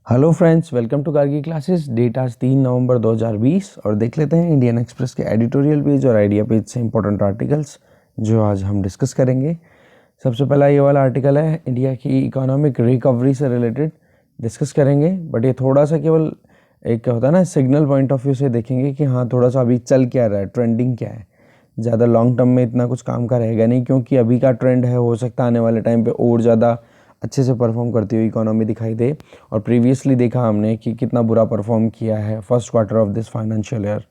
Hello friends, welcome to Gargi classes. Date आज 3 नवंबर 2020 और देख लेते हैं इंडियन एक्सप्रेस के एडिटोरियल पेज और आइडिया पेज से इंपॉर्टेंट आर्टिकल्स जो आज हम डिस्कस करेंगे। सबसे पहला ये वाला आर्टिकल है, इंडिया की इकोनॉमिक रिकवरी से रिलेटेड डिस्कस करेंगे। बट ये थोड़ा सा केवल एक होता है ना, सिग्नल पॉइंट ऑफ व्यू से देखेंगे कि हाँ थोड़ा सा अभी चल क्या रहा है, ट्रेंडिंग क्या है। ज़्यादा लॉन्ग टर्म में इतना कुछ काम का रहेगा नहीं, क्योंकि अभी का ट्रेंड है, हो सकता है आने वाले टाइम पे और ज़्यादा अच्छे से परफॉर्म करती हुई इकोनॉमी दिखाई दे। और प्रीवियसली देखा हमने कि कितना बुरा परफॉर्म किया है first quarter of this financial year.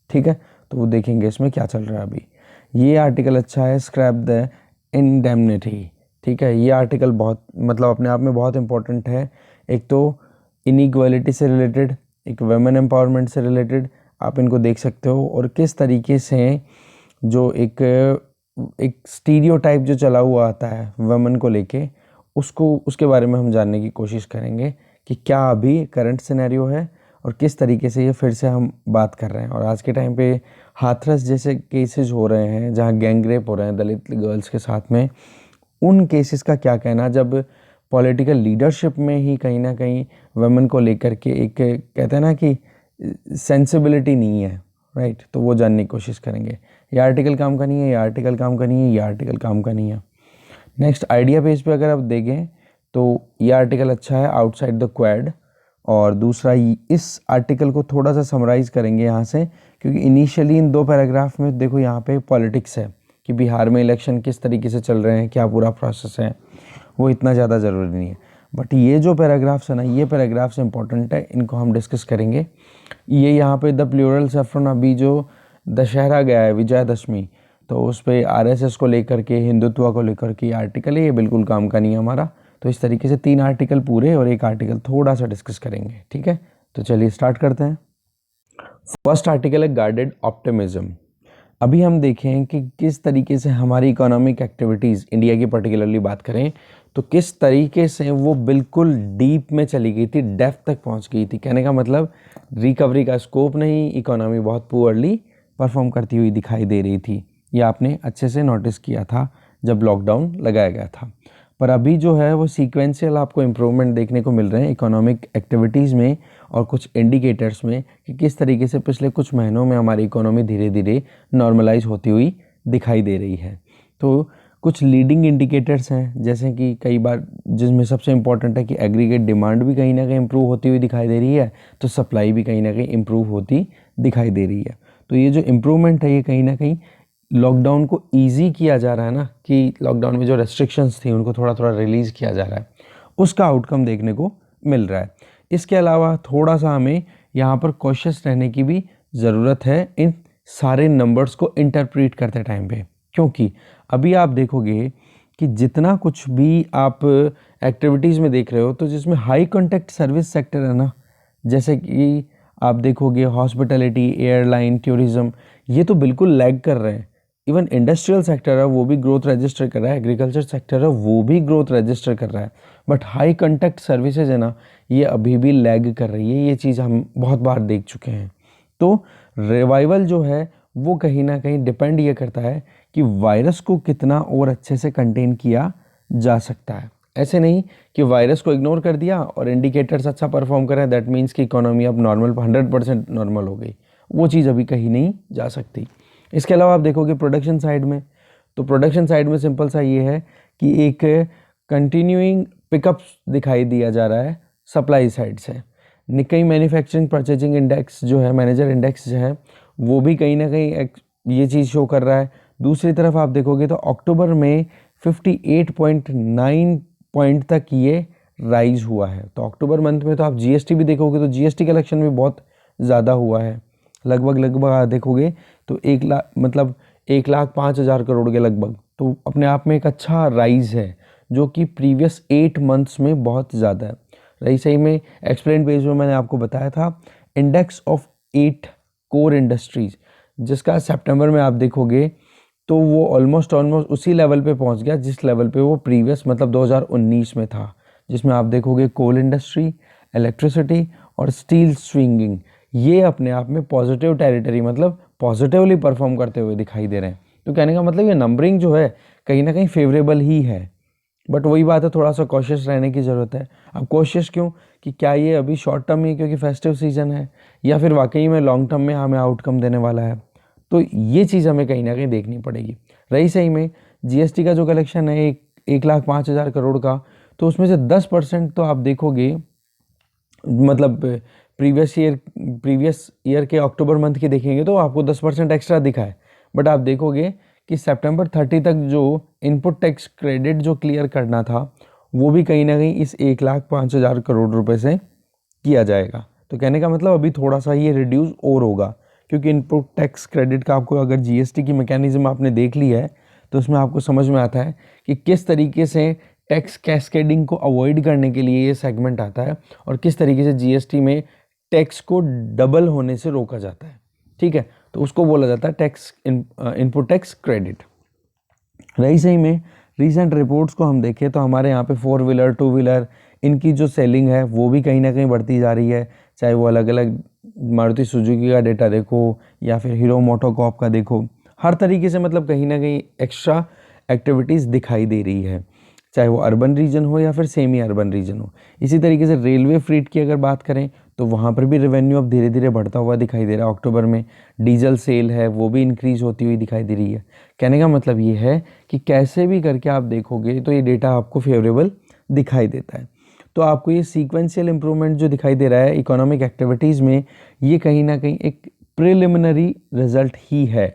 ठीक है, तो वो देखेंगे इसमें क्या चल रहा है अभी। ये आर्टिकल अच्छा है, स्क्रैप द इंडेमनिटी। ठीक है, ये आर्टिकल बहुत मतलब अपने आप में बहुत इंपॉर्टेंट है। एक तो इनइक्वालिटी से रिलेटेड, एक वुमेन एम्पावरमेंट से रिलेटेड आप इनको देख सकते हो, और किस तरीके से जो एक स्टीरियोटाइप जो चला हुआ आता है वुमेन को लेके, उसको उसके बारे में हम जानने की कोशिश करेंगे कि क्या अभी करंट सिनेरियो है और किस तरीके से ये फिर से हम बात कर रहे हैं। और आज के टाइम पे हाथरस जैसे केसेस हो रहे हैं जहाँ गैंग रेप हो रहे हैं दलित गर्ल्स के साथ में, उन केसेस का क्या कहना, जब पॉलिटिकल लीडरशिप में ही कहीं ना कहीं वुमेन को लेकर के एक कहते हैं ना कि सेंसिबिलिटी नहीं है, राइट। तो वो जानने की कोशिश करेंगे। ये आर्टिकल काम का नहीं है, ये आर्टिकल काम का नहीं है, ये आर्टिकल काम का नहीं है। नेक्स्ट आइडिया पेज पे अगर आप देखें तो ये आर्टिकल अच्छा है, आउटसाइड द क्वाड। और दूसरा इस आर्टिकल को थोड़ा सा समराइज़ करेंगे यहाँ से, क्योंकि इनिशियली इन 2 पैराग्राफ में देखो यहाँ पे पॉलिटिक्स है कि बिहार में इलेक्शन किस तरीके से चल रहे हैं, क्या पूरा प्रोसेस है, वो इतना ज़्यादा ज़रूरी नहीं है। बट ये जो पैराग्राफ्स है ना, ये पैराग्राफ्स इंपॉर्टेंट है, इनको हम डिस्कस करेंगे। ये यहाँ पे द प्लूरल सैफ्रन, अभी जो दशहरा गया है, विजयादशमी, तो उस पर आरएसएस को लेकर के, हिंदुत्व को लेकर के आर्टिकल है, ये बिल्कुल काम का नहीं है हमारा। तो इस तरीके से 3 आर्टिकल पूरे और एक आर्टिकल थोड़ा सा डिस्कस करेंगे। ठीक है, तो चलिए स्टार्ट करते हैं। फर्स्ट आर्टिकल है गार्डेड ऑप्टिमिज्म। अभी हम देखें कि किस तरीके से हमारी इकोनॉमिक एक्टिविटीज़, इंडिया की पर्टिकुलरली बात करें तो किस तरीके से वो बिल्कुल डीप में चली गई थी, डेप्थ तक पहुंच गई थी। कहने का मतलब रिकवरी का स्कोप नहीं, इकोनॉमी बहुत पुअरली परफॉर्म करती हुई दिखाई दे रही थी। ये आपने अच्छे से नोटिस किया था जब लॉकडाउन लगाया गया था। पर अभी जो है वो सीक्वेंशियल आपको इम्प्रूवमेंट देखने को मिल रहे हैं इकोनॉमिक एक्टिविटीज़ में और कुछ इंडिकेटर्स में, कि किस तरीके से पिछले कुछ महीनों में हमारी इकोनॉमी धीरे धीरे नॉर्मलाइज होती हुई दिखाई दे रही है। तो कुछ लीडिंग इंडिकेटर्स हैं, जैसे कि कई बार जिसमें सबसे इम्पॉर्टेंट है कि एग्रीगेट डिमांड भी कहीं ना कहीं इम्प्रूव होती हुई दिखाई दे रही है, तो सप्लाई भी कहीं ना कहीं इम्प्रूव होती दिखाई दे रही है। तो ये जो इम्प्रूवमेंट है ये कहीं ना कहीं लॉकडाउन को ईजी किया जा रहा है ना, कि लॉकडाउन में जो रेस्ट्रिक्शंस थी उनको थोड़ा थोड़ा रिलीज़ किया जा रहा है, उसका आउटकम देखने को मिल रहा है। इसके अलावा थोड़ा सा हमें यहाँ पर कॉशियस रहने की भी ज़रूरत है इन सारे नंबर्स को इंटरप्रेट करते टाइम पे, क्योंकि अभी आप देखोगे कि जितना कुछ भी आप एक्टिविटीज़ में देख रहे हो, तो जिसमें हाई कॉन्टैक्ट सर्विस सेक्टर है ना, जैसे कि आप देखोगे हॉस्पिटैलिटी, एयरलाइन, टूरिज़्म, ये तो बिल्कुल लैग कर रहे हैं। इवन इंडस्ट्रियल सेक्टर है वो भी ग्रोथ रजिस्टर कर रहा है, एग्रीकल्चर सेक्टर है वो भी ग्रोथ रजिस्टर कर रहा है। बट हाई कॉन्टैक्ट सर्विसेज है ना, ये अभी भी लैग कर रही है। ये चीज़ हम बहुत बार देख चुके हैं। तो रिवाइवल जो है वो कहीं ना कहीं डिपेंड ये करता है कि वायरस को कितना और अच्छे से कंटेन किया जा सकता है। ऐसे नहीं कि वायरस को इग्नोर कर दिया और इंडिकेटर्स अच्छा परफॉर्म कर रहे हैं, दैट मीन्स कि इकोनॉमी अब नॉर्मल 100% नॉर्मल हो गई। वो चीज़ अभी कहीं नहीं जा सकती। इसके अलावा आप देखोगे प्रोडक्शन साइड में, तो प्रोडक्शन साइड में सिंपल सा ये है कि एक कंटिन्यूइंग पिकअप दिखाई दिया जा रहा है सप्लाई साइड से। निक्केई मैन्युफैक्चरिंग परचेजिंग इंडेक्स जो है, मैनेजर इंडेक्स जो है, वो भी कहीं ना कहीं ये चीज़ शो कर रहा है। दूसरी तरफ आप देखोगे तो अक्टूबर में 58.9 पॉइंट तक ये राइज हुआ है। तो अक्टूबर मंथ में तो आप जीएसटी भी देखोगे तो जीएसटी कलेक्शन भी बहुत ज़्यादा हुआ है, लगभग आप देखोगे तो 1 लाख मतलब 1,05,000 करोड़ के लगभग। तो अपने आप में एक अच्छा राइज है, जो कि प्रीवियस 8 मंथ्स में बहुत ज़्यादा है। रही सही में एक्सप्लेन पेज में मैंने आपको बताया था इंडेक्स ऑफ 8 कोर इंडस्ट्रीज, जिसका सितंबर में आप देखोगे तो वो ऑलमोस्ट उसी लेवल पे पहुंच गया जिस लेवल पे वो प्रीवियस मतलब 2019 में था, जिसमें आप देखोगे कोल इंडस्ट्री, इलेक्ट्रिसिटी और स्टील स्विंगिंग, ये अपने आप में पॉजिटिव टेरिटरी मतलब पॉजिटिवली परफॉर्म करते हुए दिखाई दे रहे हैं। तो कहने का मतलब ये नंबरिंग जो है कहीं ना कहीं फेवरेबल ही है। बट वही बात है, थोड़ा सा कॉशियस रहने की ज़रूरत है। अब कॉशियस क्यों, कि क्या ये अभी शॉर्ट टर्म में ही क्योंकि फेस्टिव सीजन है, या फिर वाकई में लॉन्ग टर्म में हमें आउटकम देने वाला है। तो ये चीज़ हमें कहीं ना कहीं देखनी पड़ेगी। रही सही में जीएसटी का जो कलेक्शन है 1,05,000 करोड़ का, तो उसमें से 10% तो आप देखोगे, मतलब प्रीवियस ईयर के अक्टूबर मंथ के देखेंगे तो आपको 10% एक्स्ट्रा दिखा है। बट आप देखोगे कि सितंबर 30 तक जो इनपुट टैक्स क्रेडिट जो क्लियर करना था, वो भी कहीं ना कहीं इस 1,05,000 करोड़ रुपए से किया जाएगा। तो कहने का मतलब अभी थोड़ा सा ये रिड्यूस और होगा, क्योंकि इनपुट टैक्स क्रेडिट का आपको अगर जीएसटी की मैकेनिज्म आपने देख ली है तो उसमें आपको समझ में आता है कि किस तरीके से टैक्स कैस्केडिंग को अवॉइड करने के लिए ये सेगमेंट आता है, और किस तरीके से जीएसटी में टैक्स को डबल होने से रोका जाता है। ठीक है, तो उसको बोला जाता है टैक्स इनपुट टैक्स क्रेडिट। रही सही में रीसेंट रिपोर्ट्स को हम देखें तो हमारे यहाँ पे 4 व्हीलर 2 व्हीलर इनकी जो सेलिंग है वो भी कहीं ना कहीं बढ़ती जा रही है। चाहे वो अलग अलग मारुति सुजुकी का डेटा देखो या फिर हीरो मोटोकॉर्प का देखो, हर तरीके से मतलब कहीं ना कहीं एक्स्ट्रा एक्टिविटीज़ दिखाई दे रही है, चाहे वो अर्बन रीजन हो या फिर सेमी अर्बन रीजन हो। इसी तरीके से रेलवे फ्रीट की अगर बात करें तो वहाँ पर भी रेवेन्यू अब धीरे धीरे बढ़ता हुआ दिखाई दे रहा है। अक्टूबर में डीजल सेल है वो भी इंक्रीज होती हुई दिखाई दे रही है। कहने का मतलब ये है कि कैसे भी करके आप देखोगे तो ये डेटा आपको फेवरेबल दिखाई देता है। तो आपको ये सीक्वेंशियल इंप्रूवमेंट जो दिखाई दे रहा है इकोनॉमिक एक्टिविटीज़ में, ये कहीं ना कहीं एक प्रिलिमिनरी रिजल्ट ही है,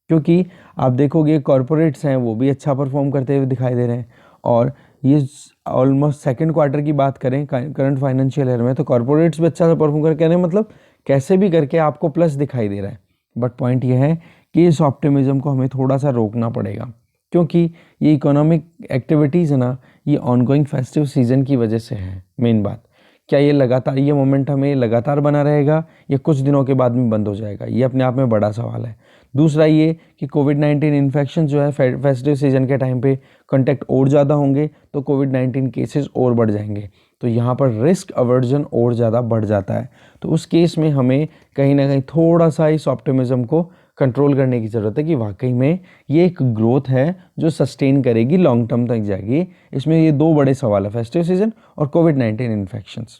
क्योंकि आप देखोगे कॉरपोरेट्स हैं वो भी अच्छा परफॉर्म करते हुए दिखाई दे रहे हैं। और ये ऑलमोस्ट सेकंड क्वार्टर की बात करें करंट फाइनेंशियल ईयर में तो कॉरपोरेट्स भी अच्छा परफॉर्म कर कहने मतलब कैसे भी करके आपको प्लस दिखाई दे रहा है। बट पॉइंट ये है कि इस ऑप्टिमिज्म को हमें थोड़ा सा रोकना पड़ेगा, क्योंकि ये इकोनॉमिक एक्टिविटीज़ है ना, ये ऑनगोइंग फेस्टिव सीजन की वजह से है मेन बात। क्या ये लगातार ये मोमेंटम है लगातार बना रहेगा या कुछ दिनों के बाद में बंद हो जाएगा, ये अपने आप में बड़ा सवाल है। दूसरा ये कि कोविड-19 इन्फेक्शन जो है फेस्टिव सीजन के टाइम पे कॉन्टैक्ट और ज़्यादा होंगे तो कोविड-19 केसेस और बढ़ जाएंगे, तो यहाँ पर रिस्क अवर्जन और ज़्यादा बढ़ जाता है। तो उस केस में हमें कहीं ना कहीं थोड़ा सा इस ऑप्टिमिज्म को कंट्रोल करने की ज़रूरत है कि वाकई में ये एक ग्रोथ है जो सस्टेन करेगी, लॉन्ग टर्म तक जाएगी। इसमें ये दो बड़े सवाल है, फेस्टिव सीजन और कोविड-19 इन्फेक्शंस।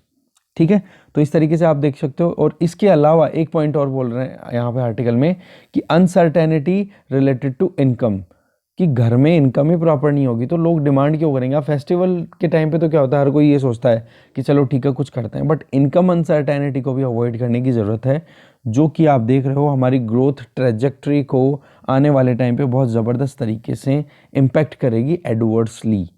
ठीक है, तो इस तरीके से आप देख सकते हो। और इसके अलावा एक पॉइंट और बोल रहे हैं यहाँ पे आर्टिकल में कि अनसर्टेनिटी रिलेटेड टू इनकम, कि घर में इनकम ही प्रॉपर नहीं होगी तो लोग डिमांड क्यों करेंगे। आप फेस्टिवल के टाइम पे तो क्या होता है, हर कोई ये सोचता है कि चलो ठीक है कुछ करते हैं, बट इनकम अनसर्टेनिटी को भी अवॉइड करने की ज़रूरत है, जो कि आप देख रहे हो हमारी ग्रोथ ट्रेजेक्ट्री को आने वाले टाइम पे बहुत ज़बरदस्त तरीके से इम्पैक्ट करेगी एडवर्सली।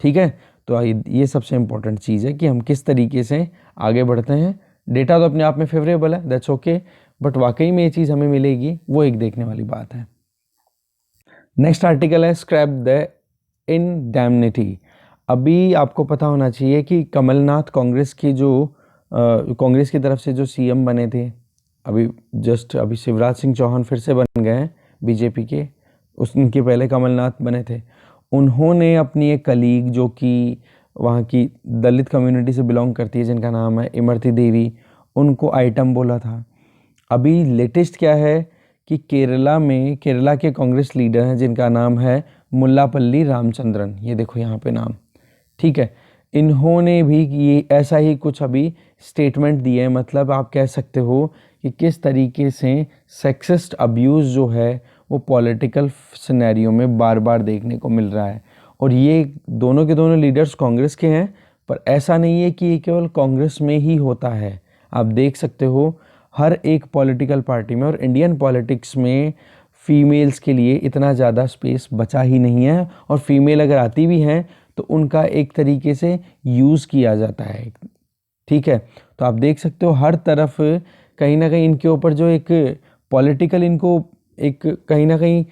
ठीक है, तो ये सबसे इम्पोर्टेंट चीज़ है कि हम किस तरीके से आगे बढ़ते हैं। डेटा तो अपने आप में फेवरेबल है, दैट्स ओके, बट वाकई में ये चीज़ हमें मिलेगी वो एक देखने वाली बात है। नेक्स्ट आर्टिकल है स्क्रैप द इंडेमनिटी। अभी आपको पता होना चाहिए कि कमलनाथ कांग्रेस की जो कांग्रेस की तरफ से जो सीएम बने थे, अभी शिवराज सिंह चौहान फिर से बन गए हैं बीजेपी के, उनके पहले कमलनाथ बने थे। उन्होंने अपनी एक कलीग जो कि वहाँ की दलित कम्युनिटी से बिलोंग करती है जिनका नाम है इमरती देवी, उनको आइटम बोला था। अभी लेटेस्ट क्या है कि केरला के कांग्रेस लीडर हैं जिनका नाम है मुल्लापल्ली रामचंद्रन, ये देखो यहाँ पे नाम। ठीक है, इन्होंने भी ये ऐसा ही कुछ अभी स्टेटमेंट दिए हैं। मतलब आप कह सकते हो कि किस तरीके से सेक्सिस्ट अब्यूज़ जो है वो पॉलिटिकल सिनेरियो में बार बार देखने को मिल रहा है। और ये दोनों के दोनों लीडर्स कांग्रेस के हैं, पर ऐसा नहीं है कि ये केवल कांग्रेस में ही होता है। आप देख सकते हो हर एक पॉलिटिकल पार्टी में, और इंडियन पॉलिटिक्स में फीमेल्स के लिए इतना ज़्यादा स्पेस बचा ही नहीं है, और फीमेल अगर आती भी हैं तो उनका एक तरीके से यूज़ किया जाता है। ठीक है, तो आप देख सकते हो हर तरफ कहीं ना कहीं इनके ऊपर जो एक पॉलिटिकल इनको एक कहीं ना कहीं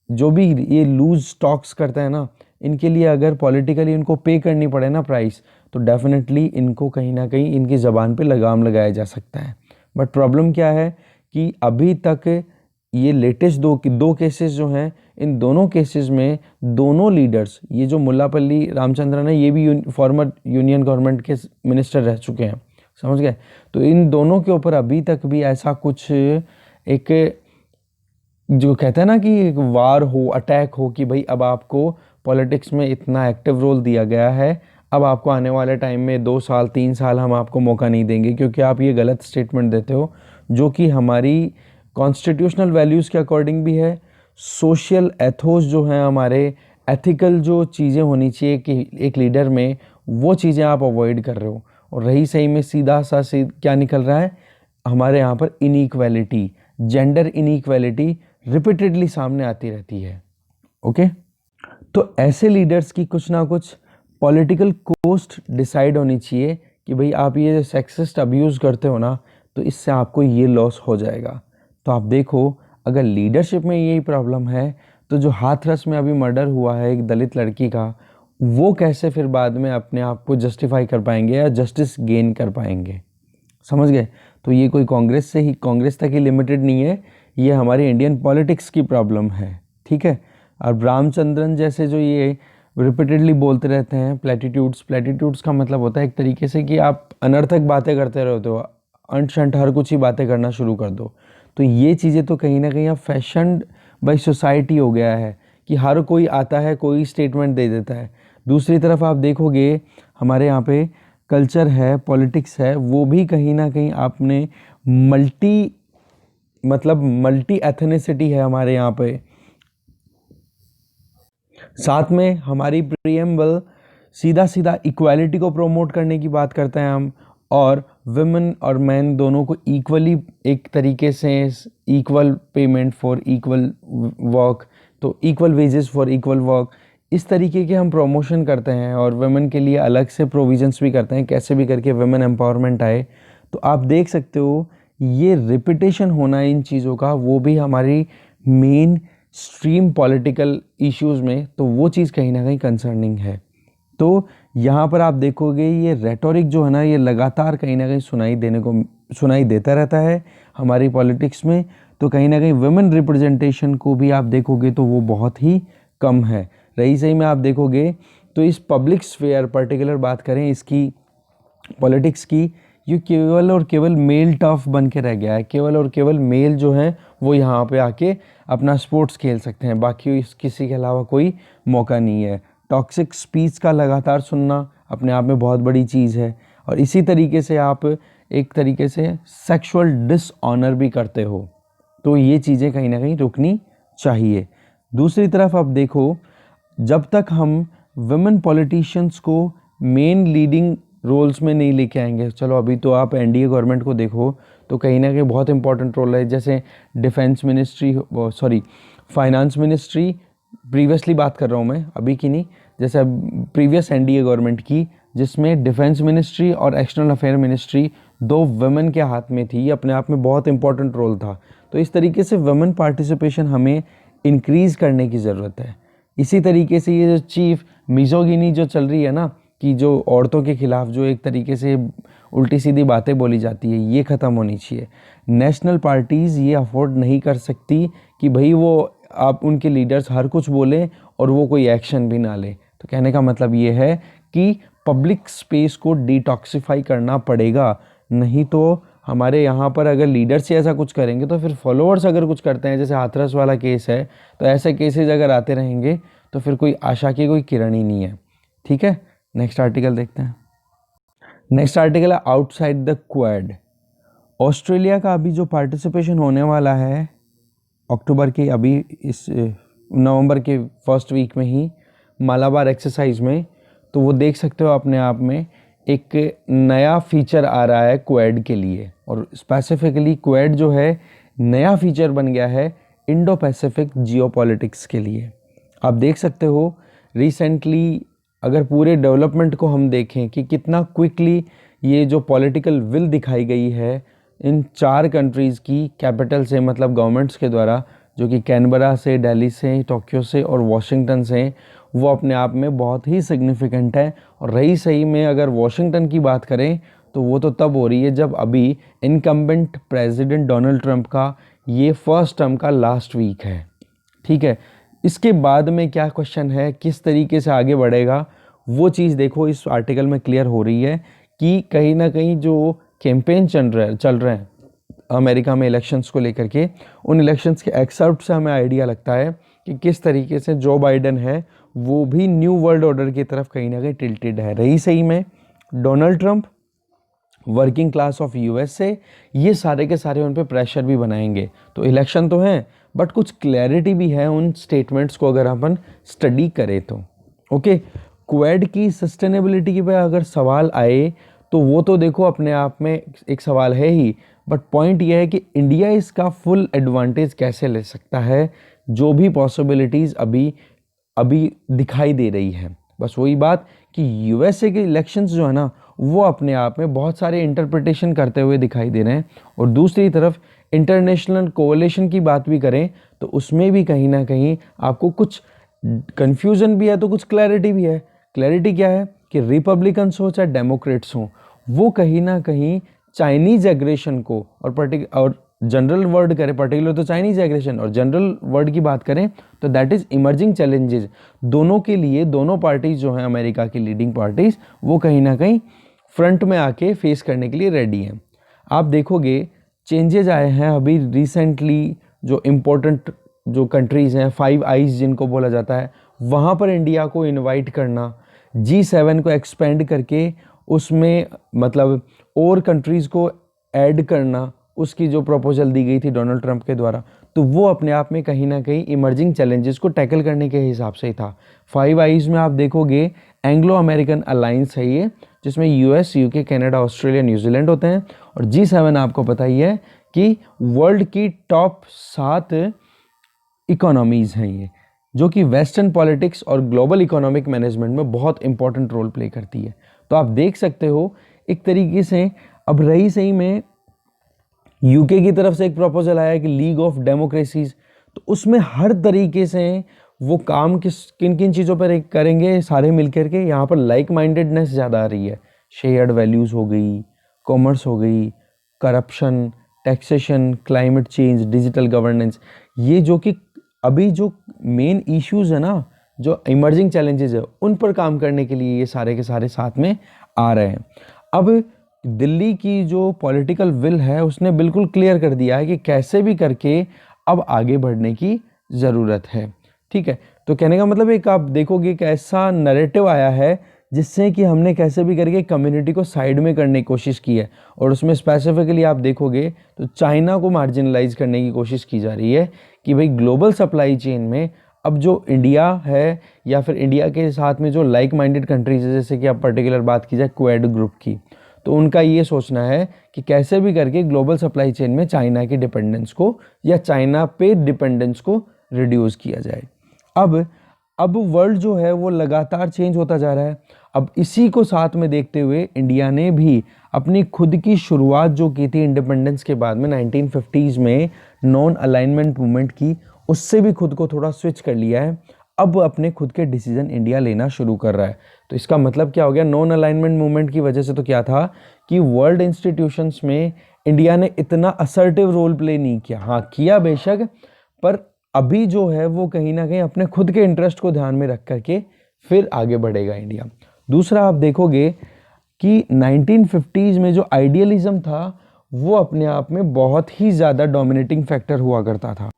जो भी ये लूज स्टॉक्स करता है ना, इनके लिए अगर पॉलिटिकली इनको पे करनी पड़े ना प्राइस, तो डेफिनेटली इनको कहीं ना कहीं इनकी ज़बान पे लगाम लगाया जा सकता है। बट प्रॉब्लम क्या है कि अभी तक ये लेटेस्ट दो केसेस जो हैं, इन दोनों केसेस में दोनों लीडर्स, ये जो मुल्लापल्ली रामचंद्रन है ये भी फॉर्मर यूनियन गवर्नमेंट के मिनिस्टर रह चुके हैं, समझ गए। तो इन दोनों के ऊपर अभी तक भी ऐसा कुछ एक जो कहते हैं ना कि एक वार हो, अटैक हो कि भाई अब आपको पॉलिटिक्स में इतना एक्टिव रोल दिया गया है, अब आपको आने वाले टाइम में 2 साल 3 साल हम आपको मौका नहीं देंगे, क्योंकि आप ये गलत स्टेटमेंट देते हो, जो कि हमारी कॉन्स्टिट्यूशनल वैल्यूज़ के अकॉर्डिंग भी है। सोशल एथोस जो हैं, हमारे एथिकल जो चीज़ें होनी चाहिए कि एक लीडर में, वो चीज़ें आप अवॉइड कर रहे हो। और रही सही में सीधा सा क्या निकल रहा है हमारे यहाँ पर, इनइक्वालिटी, जेंडर इनइक्वालिटी रिपीटेडली सामने आती रहती है। ओके, तो ऐसे लीडर्स की कुछ ना कुछ पॉलिटिकल कोस्ट डिसाइड होनी चाहिए कि भाई आप ये सेक्सिस्ट अब्यूज़ करते हो ना, तो इससे आपको ये लॉस हो जाएगा। तो आप देखो, अगर लीडरशिप में यही प्रॉब्लम है, तो जो हाथरस में अभी मर्डर हुआ है एक दलित लड़की का, वो कैसे फिर बाद में अपने आप को जस्टिफाई कर पाएंगे या जस्टिस गेन कर पाएंगे? समझ गए? तो ये कोई कांग्रेस तक ही लिमिटेड नहीं है, ये हमारी इंडियन पॉलिटिक्स की प्रॉब्लम है। ठीक है। और रामचंद्रन जैसे जो ये रिपीटेडली बोलते रहते हैं प्लेटिट्यूड्स का मतलब होता है एक तरीके से कि आप अनर्थक बातें करते रहते हो, अंट शंट हर कुछ ही बातें करना शुरू कर दो। तो ये चीज़ें तो कहीं ना कहीं अब फैशन बाई सोसाइटी हो गया है कि हर कोई आता है, कोई स्टेटमेंट दे देता है। दूसरी तरफ आप देखोगे हमारे यहाँ पे कल्चर है, पॉलिटिक्स है, वो भी कहीं ना कहीं आपने मल्टी एथनिसिटी है हमारे यहाँ पे। साथ में हमारी प्रीएम्बल सीधा इक्वालिटी को प्रमोट करने की बात करते हैं हम, और विमेन और मैन दोनों को इक्वली, एक तरीके से equal payment for equal work, तो equal wages for equal work, इस तरीके के हम प्रमोशन करते हैं। और वुमेन के लिए अलग से प्रोविजंस भी करते हैं, कैसे भी करके वुमेन एम्पावरमेंट आए। तो आप देख सकते हो ये रिपीटेशन होना इन चीज़ों का, वो भी हमारी मेन स्ट्रीम पॉलिटिकल इश्यूज़ में, तो वो चीज़ कहीं ना कहीं कंसर्निंग है। तो यहाँ पर आप देखोगे ये रेटोरिक जो है ना, ये लगातार कहीं ना कहीं सुनाई देता रहता है हमारी पॉलिटिक्स में। तो कहीं ना कहीं वुमेन रिप्रेजेंटेशन को भी आप देखोगे तो वो बहुत ही कम है। रही सही में आप देखोगे तो इस पब्लिक स्फेयर, पर्टिकुलर बात करें इसकी पॉलिटिक्स की, ये केवल और केवल मेल टर्फ बन के रह गया है। केवल और केवल मेल जो है वो यहाँ पे आके अपना स्पोर्ट्स खेल सकते हैं, बाकी किसी के अलावा कोई मौका नहीं है। टॉक्सिक स्पीच का लगातार सुनना अपने आप में बहुत बड़ी चीज़ है, और इसी तरीके से आप एक तरीके से सेक्सुअल डिसऑनर भी करते हो। तो ये चीज़ें कहीं ना कहीं रुकनी चाहिए। दूसरी तरफ आप देखो, जब तक हम वुमेन पॉलिटिशियंस को मेन लीडिंग रोल्स में नहीं लेके आएंगे, चलो अभी तो आप एनडीए गवर्नमेंट को देखो तो कहीं ना कहीं बहुत इंपॉर्टेंट रोल है, जैसे defence ministry, finance ministry, previously बात कर रहा हूँ मैं, अभी की नहीं, जैसे प्रीवियस एनडीए गवर्नमेंट की, जिसमें डिफेंस मिनिस्ट्री और एक्सटर्नल अफेयर मिनिस्ट्री दो वुमेन के हाथ में थी, ये अपने आप में बहुत इंपॉर्टेंट रोल था। तो इस तरीके से वुमेन पार्टिसिपेशन हमें इंक्रीज़ करने की ज़रूरत है। इसी तरीके से ये जो चीफ मिजोगिनी जो चल रही है ना, कि जो औरतों के खिलाफ जो एक तरीके से उल्टी सीधी बातें बोली जाती है, ये ख़त्म होनी चाहिए। नेशनल पार्टीज़ ये अफोर्ड नहीं कर सकती कि भाई वो आप उनके लीडर्स हर कुछ बोलें और वो कोई एक्शन भी ना ले। तो कहने का मतलब ये है कि पब्लिक स्पेस को डिटॉक्सिफाई करना पड़ेगा, नहीं तो हमारे यहाँ पर अगर लीडर्स ही ऐसा कुछ करेंगे तो फिर फॉलोअर्स अगर कुछ करते हैं, जैसे हाथरस वाला केस है, तो ऐसे केसेस अगर आते रहेंगे तो फिर कोई आशा की कोई किरण ही नहीं है। ठीक है, नेक्स्ट आर्टिकल देखते हैं। नेक्स्ट आर्टिकल है आउटसाइड द क्वाड। ऑस्ट्रेलिया का अभी जो पार्टिसिपेशन होने वाला है अक्टूबर के, अभी इस नवंबर के फर्स्ट वीक में ही मालाबार एक्सरसाइज में, तो वो देख सकते हो अपने आप में एक नया फीचर आ रहा है क्वाड के लिए, और स्पेसिफिकली क्वाड जो है नया फीचर बन गया है इंडो पैसिफिक जियोपॉलिटिक्स के लिए। आप देख सकते हो रिसेंटली अगर पूरे डेवलपमेंट को हम देखें कि कितना क्विकली ये जो पॉलिटिकल विल दिखाई गई है इन 4 कंट्रीज़ की कैपिटल से, मतलब गवर्नमेंट्स के द्वारा, जो कि कैनबरा से, दिल्ली से, टोक्यो से और वाशिंगटन से, वो अपने आप में बहुत ही सिग्निफिकेंट है। और रही सही में अगर वाशिंगटन की बात करें तो वो तो तब हो रही है जब अभी इनकम्बेंट प्रेसिडेंट डोनाल्ड ट्रंप का ये फर्स्ट टर्म का लास्ट वीक है। ठीक है, इसके बाद में क्या क्वेश्चन है, किस तरीके से आगे बढ़ेगा, वो चीज़ देखो इस आर्टिकल में क्लियर हो रही है कि कहीं ना कहीं जो कैंपेन चल रहे हैं अमेरिका में इलेक्शंस को लेकर के, उन इलेक्शंस के एक्सर्प्ट से हमें आइडिया लगता है कि किस तरीके से जो बाइडेन है वो भी न्यू वर्ल्ड ऑर्डर की तरफ कहीं ना कहीं टिल्टेड है। रही सही में Donald Trump, working class of USA, ये सारे के सारे उन पे प्रेशर भी बनाएंगे। तो इलेक्शन तो है बट कुछ क्लैरिटी भी है उन स्टेटमेंट्स को अगर अपन स्टडी करें तो। ओके, क्वेड की सस्टेनेबिलिटी की पे अगर सवाल आए तो वो तो देखो अपने आप में एक सवाल है ही, बट पॉइंट ये है कि इंडिया इसका फुल एडवांटेज कैसे ले सकता है, जो भी पॉसिबिलिटीज़ अभी दिखाई दे रही है। बस वही बात कि यूएसए के इलेक्शंस जो है ना वो अपने आप में बहुत सारे इंटरप्रिटेशन करते हुए दिखाई दे रहे हैं, और दूसरी तरफ इंटरनेशनल कोalition की बात भी करें तो उसमें भी कहीं ना कहीं आपको कुछ कन्फ्यूज़न भी है तो कुछ क्लैरिटी भी है। क्लैरिटी क्या है कि रिपब्लिकन्स हो चाहे डेमोक्रेट्स हो, वो कहीं ना कहीं चाइनीज़ एग्रेशन को और जनरल वर्ड करें, पर्टिकुलर तो चाइनीज़ एग्रेशन, और जनरल वर्ड की बात करें तो दैट इज़ इमर्जिंग चैलेंजेस। दोनों के लिए दोनों पार्टीज जो हैं अमेरिका की लीडिंग पार्टीज, वो कहीं ना कहीं फ्रंट में आके फेस करने के लिए रेडी हैं। आप देखोगे चेंजेज आए हैं अभी रिसेंटली, जो इम्पोर्टेंट जो कंट्रीज़ हैं, 5 आइज जिनको बोला जाता है, वहाँ पर इंडिया को इनवाइट करना, G7 को एक्सपेंड करके उसमें मतलब और कंट्रीज़ को ऐड करना, उसकी जो प्रपोजल दी गई थी डोनाल्ड ट्रंप के द्वारा, तो वो अपने आप में कहीं ना कहीं इमर्जिंग चैलेंजेस को टैकल करने के हिसाब से ही था। 5 आइज में आप देखोगे एंग्लो अमेरिकन अलायंस है ये, जिसमें US, UK, Canada, Australia, New Zealand होते हैं, और G7 आपको पता ही है कि वर्ल्ड की टॉप 7 इकोनॉमीज़ हैं ये, जो कि वेस्टर्न पॉलिटिक्स और ग्लोबल इकोनॉमिक मैनेजमेंट में बहुत इंपॉर्टेंट रोल प्ले करती है। तो आप देख सकते हो एक तरीके से अब रही सही में यूके की तरफ से एक प्रपोजल आया कि लीग ऑफ डेमोक्रेसीज, तो उसमें हर तरीके से वो काम किन किन चीज़ों पर करेंगे सारे मिलकर के। यहाँ पर लाइक माइंडेडनेस ज़्यादा आ रही है, शेयर्ड वैल्यूज़ हो गई, कॉमर्स हो गई, corruption, taxation, climate change, digital governance, ये जो कि अभी जो मेन इश्यूज़ है ना, जो इमर्जिंग चैलेंजेस है, उन पर काम करने के लिए ये सारे के सारे साथ में आ रहे हैं। अब दिल्ली की जो पॉलिटिकल विल है उसने बिल्कुल क्लियर कर दिया है कि कैसे भी करके अब आगे बढ़ने की ज़रूरत है। ठीक है, तो कहने का मतलब एक आप देखोगे कि ऐसा नैरेटिव आया है जिससे कि हमने कैसे भी करके कम्युनिटी को साइड में करने की कोशिश की है, और उसमें स्पेसिफिकली आप देखोगे तो चाइना को मार्जिनलाइज करने की कोशिश की जा रही है कि भाई ग्लोबल सप्लाई चेन में अब जो इंडिया है या फिर इंडिया के साथ में जो लाइक माइंडेड कंट्रीज है, जैसे कि आप पर्टिकुलर बात की जाए क्वेड ग्रुप की, तो उनका ये सोचना है कि कैसे भी करके ग्लोबल सप्लाई चेन में चाइना की डिपेंडेंस को या चाइना पे डिपेंडेंस को रिड्यूस किया जाए। अब वर्ल्ड जो है वो लगातार चेंज होता जा रहा है। अब इसी को साथ में देखते हुए इंडिया ने भी अपनी खुद की शुरुआत जो की थी इंडिपेंडेंस के बाद में 1950s में नॉन अलाइनमेंट मूवमेंट की, उससे भी खुद को थोड़ा स्विच कर लिया है। अब अपने खुद के डिसीजन इंडिया लेना शुरू कर रहा है। तो इसका मतलब क्या हो गया, नॉन अलाइनमेंट मूवमेंट की वजह से तो क्या था कि वर्ल्ड इंस्टीट्यूशंस में इंडिया ने इतना असर्टिव रोल प्ले नहीं किया। हाँ किया बेशक, पर अभी जो है वो कहीं ना कहीं अपने खुद के इंटरेस्ट को ध्यान में रख करके फिर आगे बढ़ेगा इंडिया। दूसरा आप देखोगे कि 1950s में जो आइडियलिज्म था वो अपने आप में बहुत ही ज़्यादा डोमिनेटिंग फैक्टर हुआ करता था,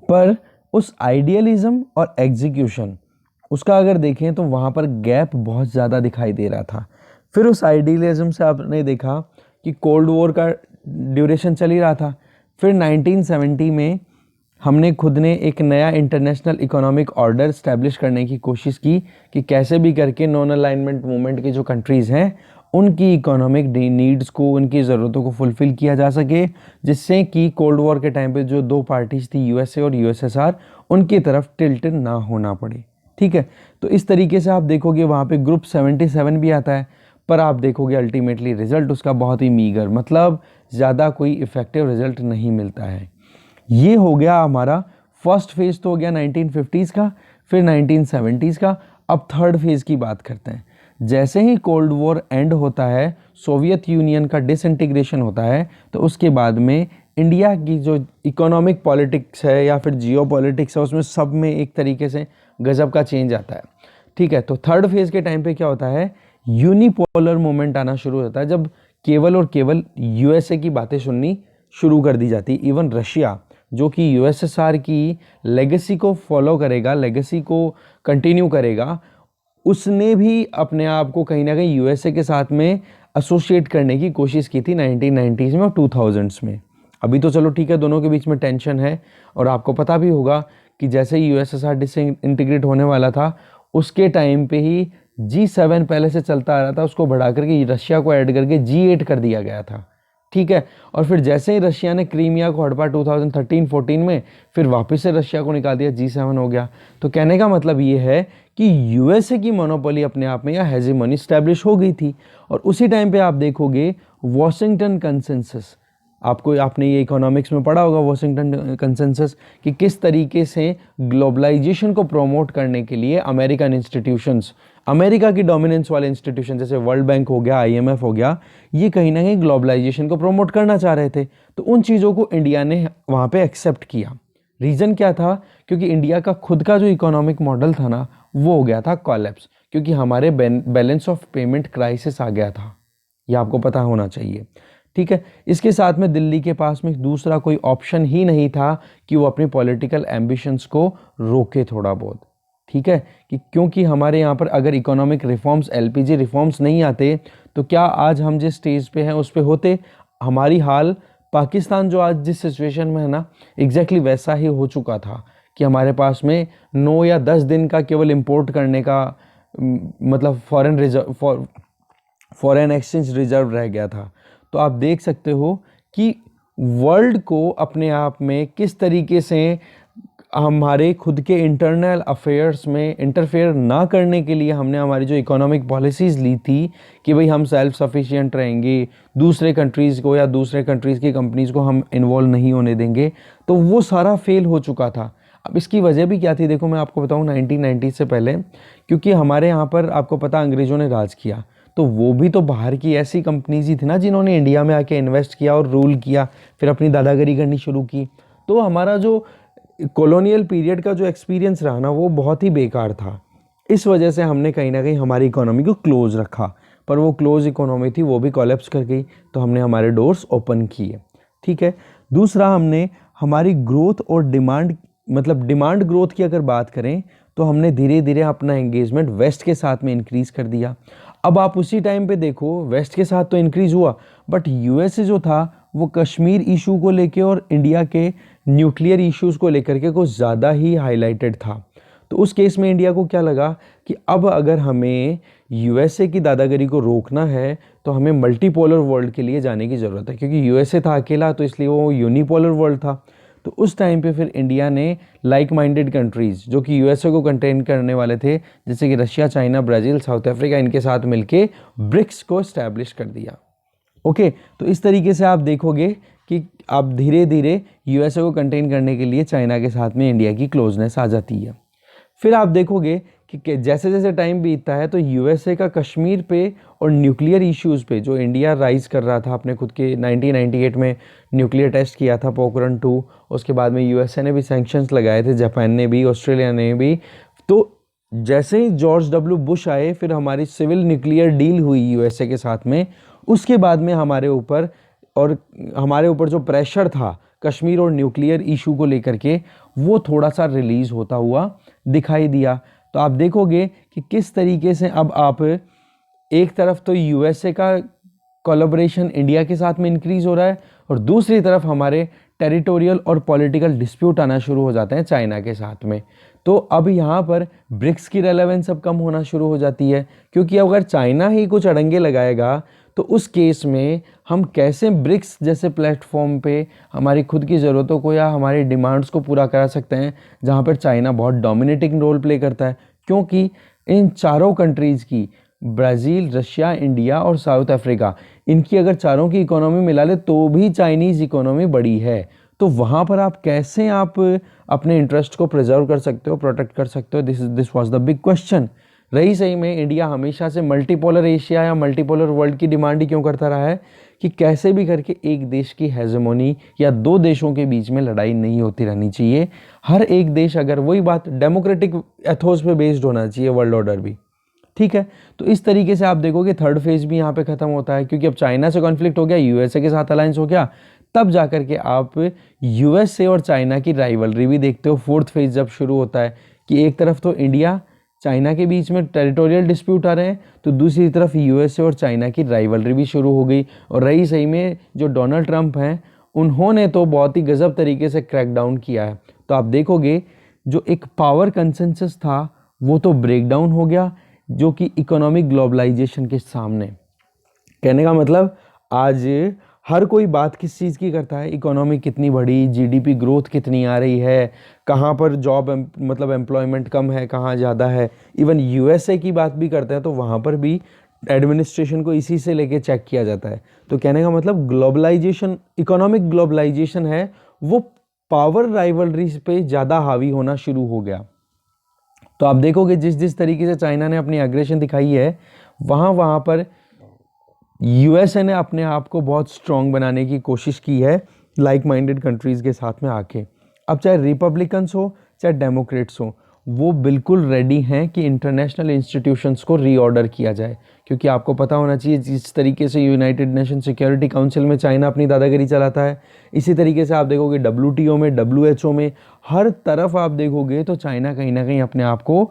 पर उस आइडियलिज्म और एग्जीक्यूशन उसका अगर देखें तो वहाँ पर गैप बहुत ज़्यादा दिखाई दे रहा था। फिर उस आइडियलिज्म से आपने देखा कि कोल्ड वॉर का ड्यूरेशन चल ही रहा था। फिर 1970 में हमने खुद ने एक नया इंटरनेशनल इकोनॉमिक ऑर्डर स्टैब्लिश करने की कोशिश की कि कैसे भी करके नॉन अलाइनमेंट मूवमेंट की जो कंट्रीज़ हैं उनकी इकोनॉमिक नीड्स को, उनकी ज़रूरतों को फुलफ़िल किया जा सके, जिससे कि कोल्ड वॉर के टाइम पे जो दो पार्टीज़ थी यूएसए और यूएसएसआर, उनकी तरफ टिल्ट ना होना पड़े। ठीक है, तो इस तरीके से आप देखोगे वहाँ पे ग्रुप 77 भी आता है, पर आप देखोगे अल्टीमेटली रिजल्ट उसका बहुत ही मीगर, मतलब ज़्यादा कोई इफ़ेक्टिव रिजल्ट नहीं मिलता है। ये हो गया हमारा फर्स्ट फेज़ तो हो गया 1950s का, फिर 1970s का। अब थर्ड फेज़ की बात करते हैं। जैसे ही कोल्ड वॉर एंड होता है, सोवियत यूनियन का डिसइंटीग्रेशन होता है, तो उसके बाद में इंडिया की जो इकोनॉमिक पॉलिटिक्स है या फिर जियो पॉलिटिक्स है उसमें सब में एक तरीके से गजब का चेंज आता है। ठीक है, तो थर्ड फेज़ के टाइम पे क्या होता है, यूनिपोलर मूवमेंट आना शुरू होता है, जब केवल और केवल यूएसए की बातें सुननी शुरू कर दी जाती है। इवन रशिया जो कि यूएसएसआर की लेगेसी को फॉलो करेगा, लेगेसी को कंटिन्यू करेगा, उसने भी अपने आप को कहीं ना कहीं यूएसए के साथ में एसोसिएट करने की कोशिश की थी 1990s में और 2000s में। अभी तो चलो ठीक है, दोनों के बीच में टेंशन है, और आपको पता भी होगा कि जैसे ही यूएसएसआर डिसइंटीग्रेट होने वाला था, उसके टाइम पे ही G7 पहले से चलता आ रहा था, उसको बढ़ा करके रशिया को ऐड करके G8 कर दिया गया था, ठीक है। और फिर जैसे ही रशिया ने क्रीमिया को हड़पा 2013-14 में, फिर वापस से रशिया को निकाल दिया, G7 हो गया। तो कहने का मतलब ये है कि यूएसए की मोनोपोली अपने आप में या हेजेमनी स्टैब्लिश हो गई थी। और उसी टाइम पे आप देखोगे वॉशिंगटन कंसेंसस, आपने ये इकोनॉमिक्स में पढ़ा होगा, वॉशिंगटन कंसेंसस, कि किस तरीके से ग्लोबलाइजेशन को प्रमोट करने के लिए अमेरिकन इंस्टीट्यूशंस, अमेरिका की डोमिनेंस वाले इंस्टीट्यूशन जैसे वर्ल्ड बैंक हो गया, IMF हो गया, ये कहीं ना कहीं ग्लोबलाइजेशन को प्रमोट करना चाह रहे थे। तो उन चीज़ों को इंडिया ने वहाँ पे एक्सेप्ट किया। रीज़न क्या था? क्योंकि इंडिया का खुद का जो इकोनॉमिक मॉडल था ना, वो हो गया था कोलैप्स, क्योंकि हमारे बैलेंस ऑफ पेमेंट क्राइसिस आ गया था। ये आपको पता होना चाहिए, ठीक है। इसके साथ में दिल्ली के पास में दूसरा कोई ऑप्शन ही नहीं था कि वो अपनी पॉलिटिकल एम्बिशंस को रोके थोड़ा बहुत, ठीक है। कि क्योंकि हमारे यहाँ पर अगर इकोनॉमिक रिफॉर्म्स, LPG रिफॉर्म्स नहीं आते, तो क्या आज हम जिस स्टेज पे हैं उस पे होते? हमारी हाल पाकिस्तान जो आज जिस सिचुएशन में है ना, एग्जैक्टली वैसा ही हो चुका था कि हमारे पास में 9 या 10 दिन का केवल इंपोर्ट करने का मतलब फॉरेन एक्सचेंज रिजर्व रह गया था। तो आप देख सकते हो कि वर्ल्ड को अपने आप में किस तरीके से हमारे खुद के इंटरनल अफेयर्स में इंटरफेयर ना करने के लिए हमने हमारी जो इकोनॉमिक पॉलिसीज़ ली थी कि भाई हम सेल्फ सफिशिएंट रहेंगे, दूसरे कंट्रीज़ को या दूसरे कंट्रीज़ की कंपनीज़ को हम इन्वॉल्व नहीं होने देंगे, तो वो सारा फेल हो चुका था। अब इसकी वजह भी क्या थी? देखो मैं आपको बताऊं, 1990 से पहले, क्योंकि हमारे यहाँ पर आपको पता अंग्रेज़ों ने राज किया, तो वो भी तो बाहर की ऐसी कंपनीज ही थी ना जिन्होंने इंडिया में आके इन्वेस्ट किया और रूल किया, फिर अपनी दादागिरी करनी शुरू की। तो हमारा जो कॉलोनियल पीरियड का जो एक्सपीरियंस रहा ना, वो बहुत ही बेकार था। इस वजह से हमने कहीं ना कहीं हमारी इकोनॉमी को क्लोज रखा, पर वो क्लोज इकोनॉमी थी, वो भी कोलैप्स कर गई, तो हमने हमारे डोर्स ओपन किए, ठीक है। दूसरा, हमने हमारी ग्रोथ और डिमांड, मतलब डिमांड ग्रोथ की अगर बात करें, तो हमने धीरे धीरे अपना एंगेजमेंट वेस्ट के साथ में इंक्रीज़ कर दिया। अब आप उसी टाइम पे देखो, वेस्ट के साथ तो इंक्रीज़ हुआ, बट यूएसए जो था वो कश्मीर इशू को लेके और इंडिया के न्यूक्लियर इश्यूज़ को लेकर के कुछ ज़्यादा ही हाईलाइटेड था। तो उस केस में इंडिया को क्या लगा कि अब अगर हमें यूएसए की दादागिरी को रोकना है, तो हमें मल्टीपोलर वर्ल्ड के लिए जाने की ज़रूरत है, क्योंकि यूएसए था अकेला, तो इसलिए वो यूनिपोलर वर्ल्ड था। तो उस टाइम पे फिर इंडिया ने लाइक माइंडेड कंट्रीज़ जो कि यूएसए को कंटेन करने वाले थे, जैसे कि Russia, China, Brazil, south Africa, इनके साथ मिलके ब्रिक्स को इस्टेब्लिश कर दिया। ओके, तो इस तरीके से आप देखोगे कि आप धीरे धीरे यूएसए को कंटेन करने के लिए चाइना के साथ में इंडिया की क्लोजनेस आ जाती है। फिर आप देखोगे कि जैसे जैसे टाइम बीतता है, तो यूएसए का कश्मीर पे और न्यूक्लियर इश्यूज़ पे जो इंडिया राइज कर रहा था अपने खुद के, 1998 में न्यूक्लियर टेस्ट किया था पोखरण 2, उसके बाद में यूएसए ने भी सैंक्शंस लगाए थे, जापान ने भी, ऑस्ट्रेलिया ने भी। तो जैसे ही जॉर्ज डब्ल्यू बुश आए, फिर हमारी सिविल न्यूक्लियर डील हुई यूएसए के साथ में, उसके बाद में हमारे ऊपर जो प्रेशर था कश्मीर और न्यूक्लियर इशू को लेकर के, वो थोड़ा सा रिलीज़ होता हुआ दिखाई दिया। तो आप देखोगे कि किस तरीके से अब आप एक तरफ तो यूएसए का कोलैबोरेशन इंडिया के साथ में इंक्रीज़ हो रहा है, और दूसरी तरफ हमारे टेरिटोरियल और पॉलिटिकल डिस्प्यूट आना शुरू हो जाते हैं चाइना के साथ में। तो अब यहाँ पर ब्रिक्स की रेलेवेंस अब कम होना शुरू हो जाती है, क्योंकि अगर चाइना ही कुछ अड़ंगे लगाएगा, तो उस केस में हम कैसे ब्रिक्स जैसे प्लेटफॉर्म पे हमारी खुद की ज़रूरतों को या हमारी डिमांड्स को पूरा करा सकते हैं, जहाँ पर चाइना बहुत डोमिनेटिंग रोल प्ले करता है। क्योंकि इन चारों कंट्रीज़ की, ब्राज़ील, रशिया, इंडिया और साउथ अफ्रीका, इनकी अगर चारों की इकोनॉमी मिला ले तो भी चाइनीज़ इकोनॉमी बड़ी है। तो वहाँ पर आप कैसे अपने इंटरेस्ट को प्रिजर्व कर सकते हो, प्रोटेक्ट कर सकते हो? This was the big question. रही सही में इंडिया हमेशा से मल्टीपोलर एशिया या मल्टीपोलर वर्ल्ड की डिमांड ही क्यों करता रहा है कि कैसे भी करके एक देश की हेजेमोनी या दो देशों के बीच में लड़ाई नहीं होती रहनी चाहिए। हर एक देश, अगर वही बात, डेमोक्रेटिक एथोस पे बेस्ड होना चाहिए वर्ल्ड ऑर्डर भी, ठीक है। तो इस तरीके से आप देखोगे थर्ड फेज भी यहाँ पे खत्म होता है, क्योंकि अब चाइना से कॉन्फ्लिक्ट हो गया, यूएसए के साथ अलायंस हो गया, तब जाकर के आप यूएसए और चाइना की राइवलरी भी देखते हो। फोर्थ फेज जब शुरू होता है कि एक तरफ तो इंडिया चाइना के बीच में टेरिटोरियल डिस्प्यूट आ रहे हैं, तो दूसरी तरफ यूएसए और चाइना की राइवलरी भी शुरू हो गई। और रही सही में जो डोनाल्ड ट्रंप हैं, उन्होंने तो बहुत ही गजब तरीके से क्रैकडाउन किया है। तो आप देखोगे जो एक पावर कंसेंसस था वो तो ब्रेक डाउन हो गया, जो कि इकोनॉमिक ग्लोबलाइजेशन के सामने। कहने का मतलब आज हर कोई बात किस चीज़ की करता है, इकोनॉमी कितनी बढ़ी, जीडीपी ग्रोथ कितनी आ रही है, कहाँ पर जॉब मतलब एम्प्लॉयमेंट कम है, कहाँ ज़्यादा है। इवन यूएसए की बात भी करते हैं तो वहाँ पर भी एडमिनिस्ट्रेशन को इसी से लेके चेक किया जाता है। तो कहने का मतलब ग्लोबलाइजेशन, इकोनॉमिक ग्लोबलाइजेशन है वो पावर राइवलरीज पे ज़्यादा हावी होना शुरू हो गया। तो आप देखोगे जिस जिस तरीके से चाइना ने अपनी एग्रेशन दिखाई है, वहाँ पर यूएसए ने अपने आप को बहुत स्ट्रॉन्ग बनाने की कोशिश की है लाइक माइंडेड कंट्रीज़ के साथ में आके। अब चाहे रिपब्लिकन्स हो चाहे डेमोक्रेट्स हो, वो बिल्कुल रेडी हैं कि इंटरनेशनल इंस्टीट्यूशंस को रीऑर्डर किया जाए, क्योंकि आपको पता होना चाहिए जिस तरीके से यूनाइटेड नेशन सिक्योरिटी काउंसिल में चाइना अपनी दादागिरी चलाता है, इसी तरीके से आप देखोगे डब्ल्यूटीओ में, डब्ल्यूएचओ में, हर तरफ आप देखोगे तो चाइना कहीं ना कहीं अपने आप को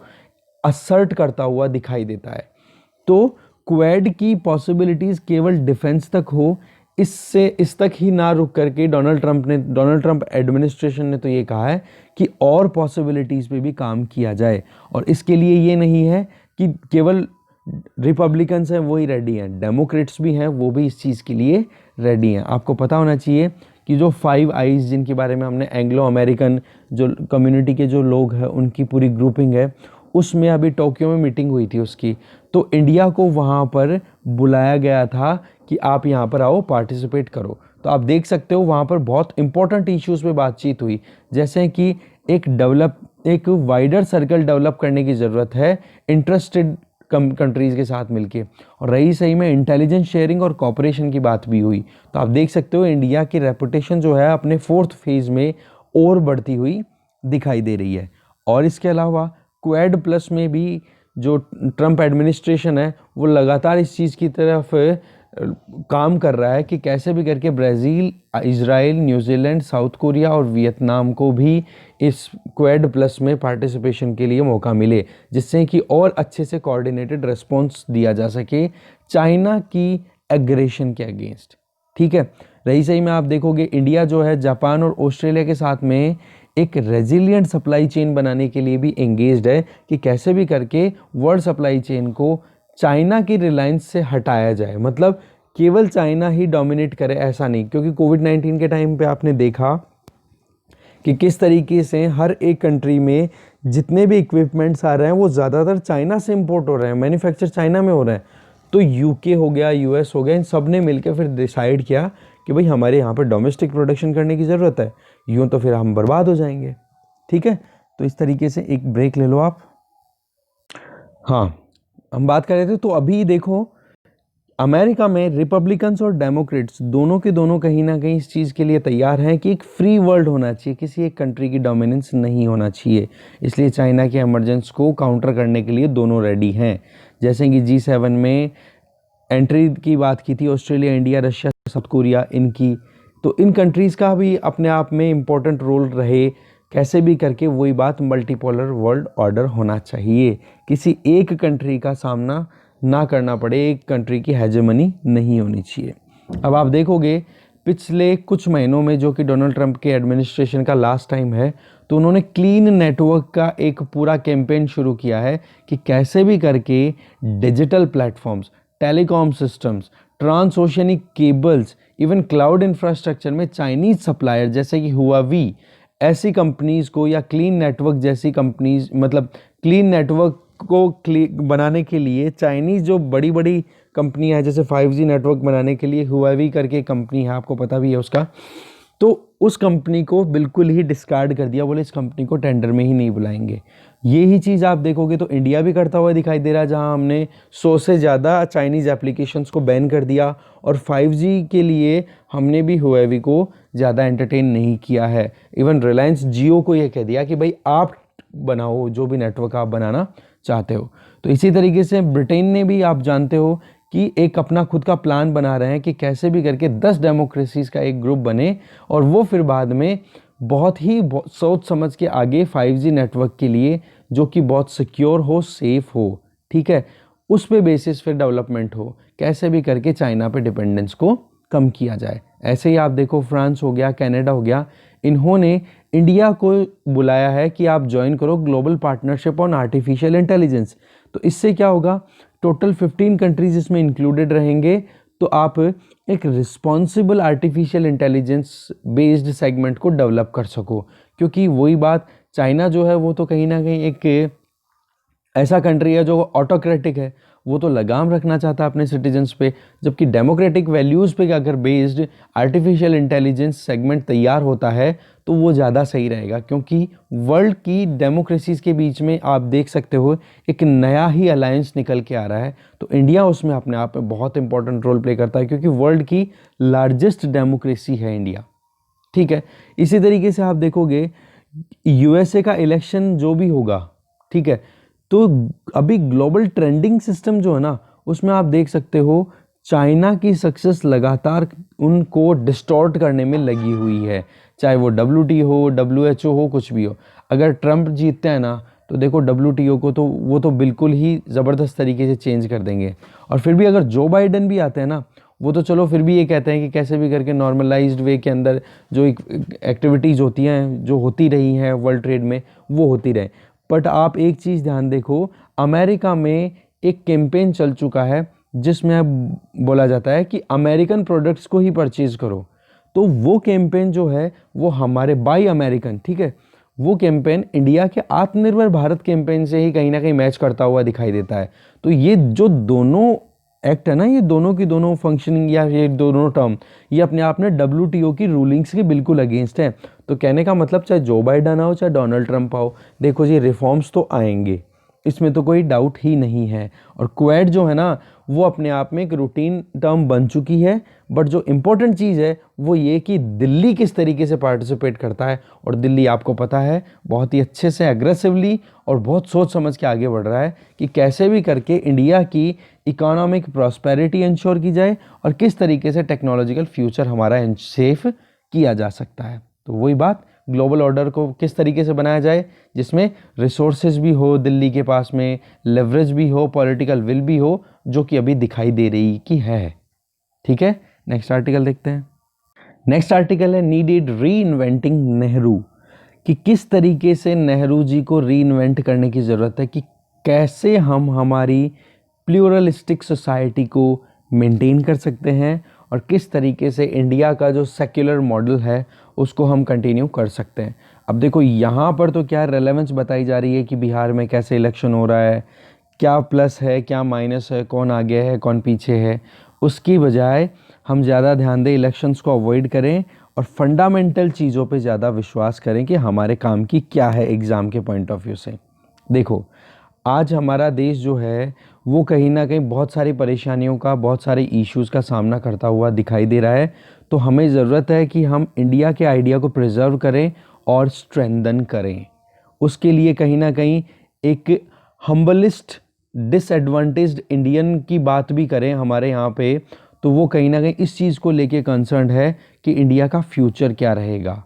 असर्ट करता हुआ दिखाई देता है। तो क्वेड की पॉसिबिलिटीज़ केवल डिफेंस तक हो, इससे इस तक ही ना रुक करके डोनाल्ड ट्रंप एडमिनिस्ट्रेशन ने तो ये कहा है कि और पॉसिबिलिटीज़ पे भी काम किया जाए। और इसके लिए ये नहीं है कि केवल रिपब्लिकन्स हैं वही रेडी हैं, डेमोक्रेट्स भी हैं, वो भी इस चीज़ के लिए रेडी हैं। आपको पता होना चाहिए कि जो 5 आइज़ जिनके बारे में हमने एंग्लो अमेरिकन जो कम्युनिटी के जो लोग हैं उनकी पूरी ग्रुपिंग है, उसमें अभी टोक्यो में मीटिंग हुई थी उसकी, तो इंडिया को वहाँ पर बुलाया गया था कि आप यहाँ पर आओ, पार्टिसिपेट करो। तो आप देख सकते हो वहाँ पर बहुत इंपॉर्टेंट इश्यूज़ पे बातचीत हुई, जैसे कि एक वाइडर सर्कल डेवलप करने की ज़रूरत है इंटरेस्टेड कंट्रीज़ के साथ मिलके, और रही सही में इंटेलिजेंस शेयरिंग और कॉपरेशन की बात भी हुई। तो आप देख सकते हो इंडिया की रेपुटेशन जो है अपने 4th फेज़ में और बढ़ती हुई दिखाई दे रही है। और इसके अलावा क्वेड प्लस में भी जो ट्रंप एडमिनिस्ट्रेशन है वो लगातार इस चीज़ की तरफ काम कर रहा है कि कैसे भी करके Brazil, Israel, New Zealand, south Korea और वियतनाम को भी इस क्वेड प्लस में पार्टिसिपेशन के लिए मौका मिले, जिससे कि और अच्छे से कोऑर्डिनेटेड रिस्पॉन्स दिया जा सके चाइना की एग्रेशन के अगेंस्ट। ठीक है, रही सही में आप देखोगे इंडिया जो है जापान और ऑस्ट्रेलिया के साथ में एक रेजिलिएंट सप्लाई चेन बनाने के लिए भी एंगेज्ड है कि कैसे भी करके वर्ल्ड सप्लाई चेन को चाइना की रिलायंस से हटाया जाए। मतलब केवल चाइना ही डोमिनेट करे ऐसा नहीं, क्योंकि कोविड-19 के टाइम पे आपने देखा कि किस तरीके से हर एक कंट्री में जितने भी इक्विपमेंट्स आ रहे हैं वो ज़्यादातर चाइना से इंपोर्ट हो रहे हैं, मैन्युफैक्चर चाइना में हो रहे हैं। तो यूके हो गया, यूएस हो गया, इन सब ने मिलकर फिर डिसाइड किया कि भाई हमारे यहाँ पर डोमेस्टिक प्रोडक्शन करने की ज़रूरत है, यूँ तो फिर हम बर्बाद हो जाएंगे। ठीक है, तो इस तरीके से एक ब्रेक ले लो आप। हाँ, हम बात कर रहे थे, तो अभी देखो अमेरिका में रिपब्लिकन्स और डेमोक्रेट्स दोनों के दोनों कहीं ना कहीं इस चीज़ के लिए तैयार हैं कि एक फ्री वर्ल्ड होना चाहिए, किसी एक कंट्री की डोमिनेंस नहीं होना चाहिए। इसलिए चाइना के एमरजेंस को काउंटर करने के लिए दोनों रेडी हैं। जैसे कि G7 में एंट्री की बात की थी Australia, India, Russia, south Korea, इनकी, तो इन कंट्रीज़ का भी अपने आप में इम्पोर्टेंट रोल रहे। कैसे भी करके वही बात, मल्टीपोलर वर्ल्ड ऑर्डर होना चाहिए, किसी एक कंट्री का सामना ना करना पड़े, एक कंट्री की हेजेमनी नहीं होनी चाहिए। अब आप देखोगे पिछले कुछ महीनों में जो कि डोनाल्ड ट्रंप के एडमिनिस्ट्रेशन का लास्ट टाइम है, तो उन्होंने क्लीन नेटवर्क का एक पूरा कैंपेन शुरू किया है कि कैसे भी करके digital platforms, telecom systems, transoceanic cables, even cloud infrastructure में चाइनीज़ सप्लायर जैसे कि हुआवी, ऐसी कंपनीज़ को, या क्लीन नेटवर्क जैसी कंपनीज़, मतलब क्लीन नेटवर्क को बनाने के लिए चाइनीज़ जो बड़ी बड़ी कंपनियां हैं, जैसे 5G नेटवर्क बनाने के लिए हुआवी करके कंपनी है, आपको पता भी है उसका, तो उस कंपनी को बिल्कुल ही डिस्कार्ड कर दिया, बोले इस कंपनी को टेंडर में ही नहीं बुलाएंगे। यही चीज़ आप देखोगे तो इंडिया भी करता हुआ दिखाई दे रहा है, जहां हमने 100 से ज़्यादा चाइनीज़ एप्लीकेशंस को बैन कर दिया, और 5G के लिए हमने भी हुआवी को ज़्यादा एंटरटेन नहीं किया है। इवन रिलायंस जियो को ये कह दिया कि भाई आप बनाओ जो भी नेटवर्क आप बनाना चाहते हो। तो इसी तरीके से ब्रिटेन ने भी, आप जानते हो कि एक अपना खुद का प्लान बना रहे हैं कि कैसे भी करके 10 डेमोक्रेसीज का एक ग्रुप बने और वो फिर बाद में बहुत ही सोच समझ के आगे 5G नेटवर्क के लिए, जो कि बहुत सिक्योर हो, सेफ हो, ठीक है, उस पे बेसिस फिर डेवलपमेंट हो, कैसे भी करके चाइना पे डिपेंडेंस को कम किया जाए। ऐसे ही आप देखो फ्रांस हो गया, कनाडा हो गया, इन्होंने इंडिया को बुलाया है कि आप ज्वाइन करो global partnership on artificial intelligence. तो इससे क्या होगा, टोटल 15 कंट्रीज इसमें इंक्लूडेड रहेंगे, तो आप एक responsible artificial intelligence based segment को डेवलप कर सको। क्योंकि वही बात, चाइना जो है वो तो कहीं ना कहीं एक ऐसा कंट्री है जो ऑटोक्रेटिक है, वो तो लगाम रखना चाहता है अपने सिटीजन्स पे, जबकि डेमोक्रेटिक वैल्यूज़ पे अगर बेस्ड आर्टिफिशियल इंटेलिजेंस सेगमेंट तैयार होता है तो वो ज़्यादा सही रहेगा। क्योंकि वर्ल्ड की डेमोक्रेसीज़ के बीच में आप देख सकते हो एक नया ही अलायंस निकल के आ रहा है, तो इंडिया उसमें अपने आप में बहुत इंपॉर्टेंट रोल प्ले करता है, क्योंकि वर्ल्ड की लार्जेस्ट डेमोक्रेसी है इंडिया, ठीक है। इसी तरीके से आप देखोगे यूएसए का इलेक्शन जो भी होगा, ठीक है, तो अभी ग्लोबल ट्रेंडिंग सिस्टम जो है ना, उसमें आप देख सकते हो चाइना की सक्सेस लगातार उनको डिस्टॉर्ट करने में लगी हुई है, चाहे वो WTO हो, WHO हो, कुछ भी हो। अगर ट्रंप जीतते हैं ना, तो देखो WTO को तो वो तो बिल्कुल ही ज़बरदस्त तरीके से चेंज कर देंगे। और फिर भी अगर जो बाइडन भी आते हैं ना, वो तो चलो फिर भी ये कहते हैं कि कैसे भी करके नॉर्मलाइज्ड वे के अंदर जो एक्टिविटीज़ होती हैं, जो होती रही हैं वर्ल्ड ट्रेड में, वो होती रहे। बट आप एक चीज़ ध्यान देखो, अमेरिका में एक कैंपेन चल चुका है जिसमें बोला जाता है कि अमेरिकन प्रोडक्ट्स को ही परचेज करो। तो वो कैंपेन जो है वो हमारे बाई अमेरिकन, ठीक है, वो कैंपेन इंडिया के आत्मनिर्भर भारत कैंपेन से ही कहीं ना कहीं मैच करता हुआ दिखाई देता है। तो ये जो दोनों एक्ट है ना, ये दोनों की दोनों फंक्शनिंग या ये दोनों टर्म, ये अपने आप में WTO की रूलिंग्स के बिल्कुल अगेंस्ट है। तो कहने का मतलब चाहे जो बाइडन आओ, चाहे डोनाल्ड ट्रंप आओ, देखो जी रिफॉर्म्स तो आएंगे, इसमें तो कोई डाउट ही नहीं है। और क्वेड जो है ना, वो अपने आप में एक रूटीन टर्म बन चुकी है। बट जो इम्पोर्टेंट चीज़ है वो ये कि दिल्ली किस तरीके से पार्टिसिपेट करता है, और दिल्ली आपको पता है बहुत ही अच्छे से एग्रेसिवली और बहुत सोच समझ के आगे बढ़ रहा है कि कैसे भी करके इंडिया की इकोनॉमिक प्रॉस्पेरिटी इंश्योर की जाए और किस तरीके से टेक्नोलॉजिकल फ्यूचर हमारा सेफ किया जा सकता है। तो वही बात, ग्लोबल ऑर्डर को किस तरीके से बनाया जाए जिसमें रिसोर्सेज भी हो दिल्ली के पास में, लेवरेज भी हो, पॉलिटिकल विल भी हो, जो कि अभी दिखाई दे रही कि है, ठीक है। नेक्स्ट आर्टिकल देखते हैं। नेक्स्ट आर्टिकल है नीडेड री इन्वेंटिंग नेहरू, कि किस तरीके से नेहरू जी को री इन्वेंट करने की ज़रूरत है, कि कैसे हम हमारी प्लूरलिस्टिक सोसाइटी को मेंटेन कर सकते हैं और किस तरीके से इंडिया का जो सेक्युलर मॉडल है उसको हम कंटिन्यू कर सकते हैं। अब देखो यहाँ पर तो क्या रेलेवेंस बताई जा रही है कि बिहार में कैसे इलेक्शन हो रहा है, क्या प्लस है क्या माइनस है, कौन आगे है कौन पीछे है, उसकी बजाय हम ज़्यादा ध्यान दें, इलेक्शंस को अवॉइड करें और फंडामेंटल चीज़ों पे ज़्यादा विश्वास करें कि हमारे काम की क्या है एग्ज़ाम के पॉइंट ऑफ व्यू से। देखो आज हमारा देश जो है वो कहीं ना कहीं बहुत सारी परेशानियों का, बहुत सारे इश्यूज़ का सामना करता हुआ दिखाई दे रहा है। तो हमें ज़रूरत है कि हम इंडिया के आइडिया को प्रिजर्व करें और स्ट्रेंथन करें। उसके लिए कहीं ना कहीं एक हम्बलिस्ट डिसएडवांटेज्ड इंडियन की बात भी करें हमारे यहाँ पे, तो वो कहीं ना कहीं इस चीज़ को लेके कंसर्न है कि इंडिया का फ्यूचर क्या रहेगा।